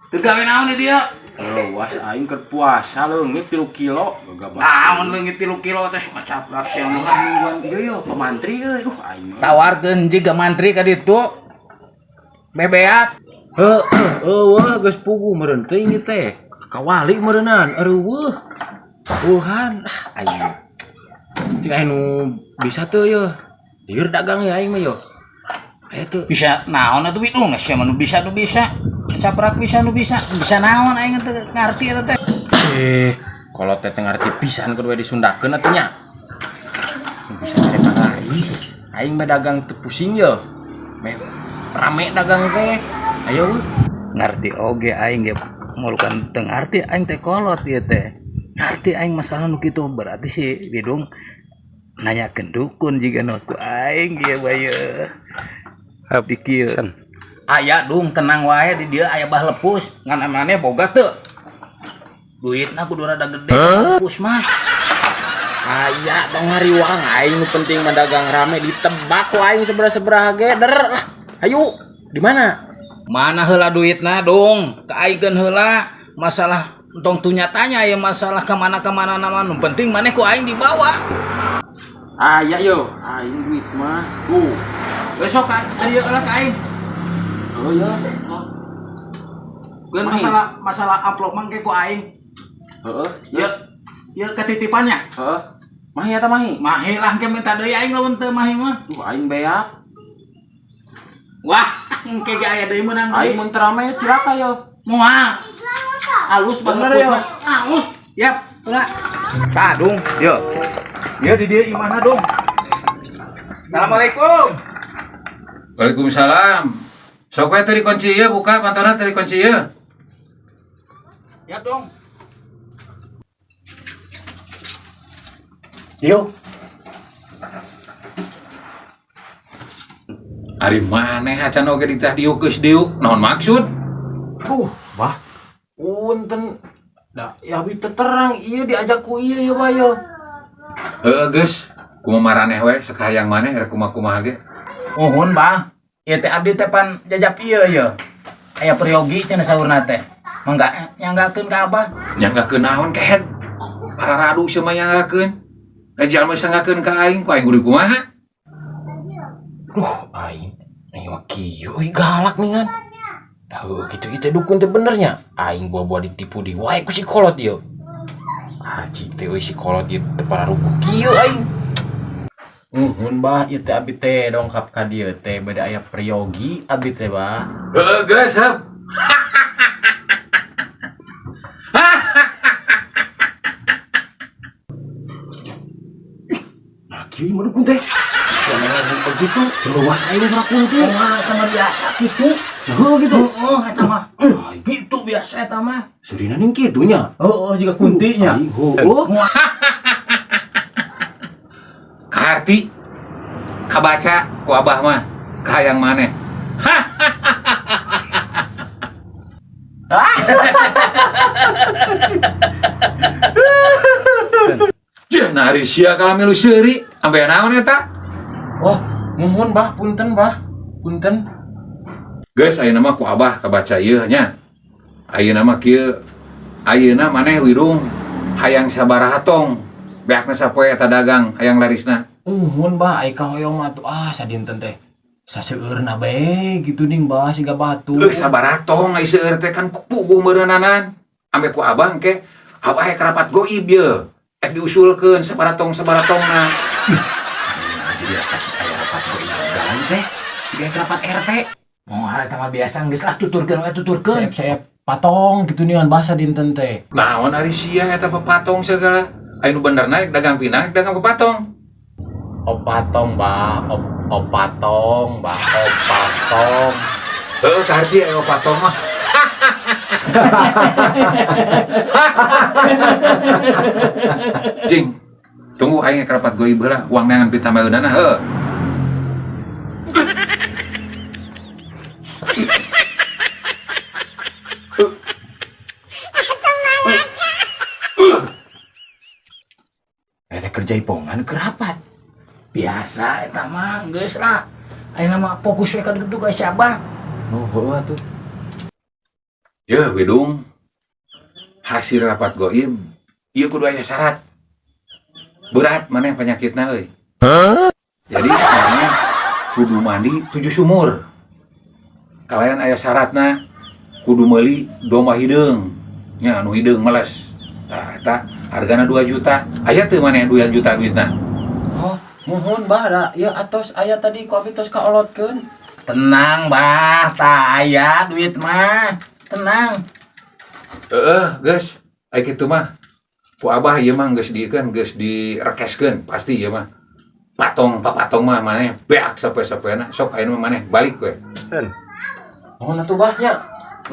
Teu gawe naon dia? Was aing keur puasa leungit 3 kilo. Naon leungit 3 kilo teh suka caprak sia mah. Mingguan ieu pemantri euy. Aing mah. Tawarkeun jiga mantri ka ditu. Bebeat. Wah geus pugu meureun teuing ieu teh. Kawali meureunan areueuh. Wuhan aing. Cing aya nu bisa teu yeuh. Lieur dagang ya aing mah yeuh. Aya teu. Bisa naon atuh Widung? Sia mah nu bisa. Saprak bisa nu bisa. Bisa naon aing teh ngarti eta teh. Kalau teh ngarti pisan kudu disundakeun atuh nya. Bisa mere panglaris. Aing mah dagang teu pusing yeuh. Rame dagang teh. Ayo weuh. Ngarti oge aing ge mulukan teu ngarti aing teh kolot ieu teh. Ngarti aing masalah nu kitu berarti si Widung nanyakeun dukun jiga nu ku aing ieu bae. Abdi kieu. Aya dung tenang wae di dieu aya bah lepus. Ngan maneh boga teu? Duitna kudu rada gede lepus mah. Aya dong hariwang aing nu penting mah dagang rame ditebak ku aing seberah-seberah ge der lah. Ayo, di mana? Mana heula duitna dong? Kaaykeun heula. Masalah entong tu nyatanya ya masalah ka mana nama nu penting maneh ku aing dibawa. Aya yo, aing duit mah. Besok kan ieu lah ka aing. Oh ya. Geun masalah amplop mangke ku aing. Heeh. Ieu ketitipannya. Heeh. Mahi eta mahi. Mahi lah engke minta deui aing lamun teu mahi mah. Aing beak. Wah, engke ge aya deui meunang deui. Aing mun teu rame cilaka yo. Moal. Alus Bener banget ya. Alus. Yap, tula. Tah dung, yo. Ieu di dieu imana dung? Assalamualaikum. Waalaikumsalam. Sok we teu dikunci ieu buka pantona teu dikunci ieu. Ya dong. Yo. Ari maneh acan oge ditah diuk geus diuk. Naon maksud? Bah. Punten. Da ya abi teu terang ieu diajak ku ieu ya bae. Heueuh geus. Kumaha maraneh we sakayang maneh rek kumaha ge. Uhun, Bang. Ieu teh abdi teh pan jajab ieu ye. Aya peryogi cenah saurna teh. Mangga nyanggakeun ka Abah. Nyanggakeun naon kehet? Para radu semua nyanggakeun. Jalma sanggakeun ka aing ku aing kudu kumaha? Aing mah kieu euy galak ningan. Dah gitu teh dukun teh benernya. Aing buah-buah ditipu di wae ku si kolot ieu. Haji teh euy si kolot ieu teu pararupuh kieu aing. Nuhun bah ieu teh abi teh dongkap ka dieu teh beda aya peryogi abi teh bah. Heueuh geus heup. Nah kieu mah dukun teh. Jangan begitu, luas aing surat kunti. Oh, eta mah biasa kitu. Heuh gitu. Oh, eta mah. Gitu biasa eta mah. Surina ning kitu nya. Oh, juga kuntinya. Aing heuh. Kaharti kabaca ku Abah mah kahayang maneh. Jah nari sia kalau milu seuri ambe naon eta? Wah, nuhun bah, punten bah. Punten. Geus ayeuna mah ku Abah kabaca ieu nya. Ayeuna mah kieu ayeuna maneh Widung hayang sabaraha tong. Beakna sapoe eta dagang hayang larisna. Nuhun bah, ai kahoyong mah tuh sadinten teh. Saseueurna bae gitu ning bah siga batu. Sabaraha tong ai seueur teh kan puguh meureunanan. Ambe ku Abah engke Abah aya karapat goib ieu. Diusulkeun sabaratongna. Jadi aya rapat goib galan teh. Siga rapat RT. Oh, eta mah biasa geus lah tuturkeun we tuturkeun. Saya patong gitu nih bahasa dinten teh. Naon ari sia eta pepatong segala. Anu benerna dagang pinang dagang pepatong. Opatong bah, opatong bah, opatong. Heuh kaharti aya pepatong mah. Cing. Tunggu aing karapat goib heula, uang neangan pitambaeunana heuh. Eta kerja ipongan kerapat. Biasa eta mah geus lah. Ayeuna mah fokus we ka duduk ka si Abah. Oh, atuh. Ya, Widung. Hasil rapat goib, ieu kudu aya syarat. Berat maneh penyakitna euy. Jadi maneh kudu mandi 7 sumur. Kalayan aya syaratna kudu meuli domba hideung. Nya anu hideung meles. Nah, eta hargana 2 juta. Aya teu maneh 2 juta duitna? Oh, mohon bah da. Ya atos aya tadi ku abi tos kaolotkeun. Tenang, Bah. Tah aya duit mah. Tenang. Geus. Aya kitu mah. Ku Abah ieu mah geus diekeun, geus direkeskeun pasti ieu mah. Papatong mah maneh beak sapoe-sapoena. Sok ayeuna mah maneh balik we. Sen. Mohon atuh bah nya.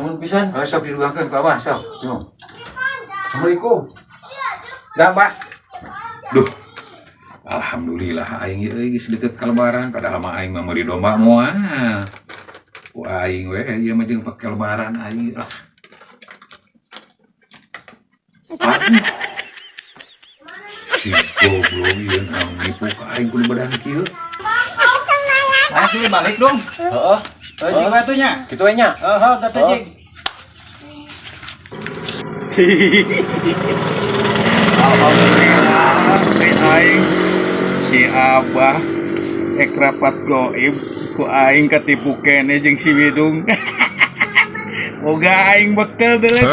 Nuhun pisan. Sok didugakeun ku Abah, sok. Tuh. Assalamualaikum. Dah, Pak. Duh. Alhamdulillah aing ieu geus deukeut ka lebaran, padahal mah aing mah meuli domba moal. Ku aing we ieu mah jeung pake lebaran aing lah. Si goblok ieu naon nipu ka aing kudu badan kieu. Asli balik dong. Heeh. Jing batunya. Kitu we nya. Heeh, data jing. Alhamdulillah, aing si Abah rapat goib ku aing ketipu kene jeung si Widung. Boga aing bekel deuleu.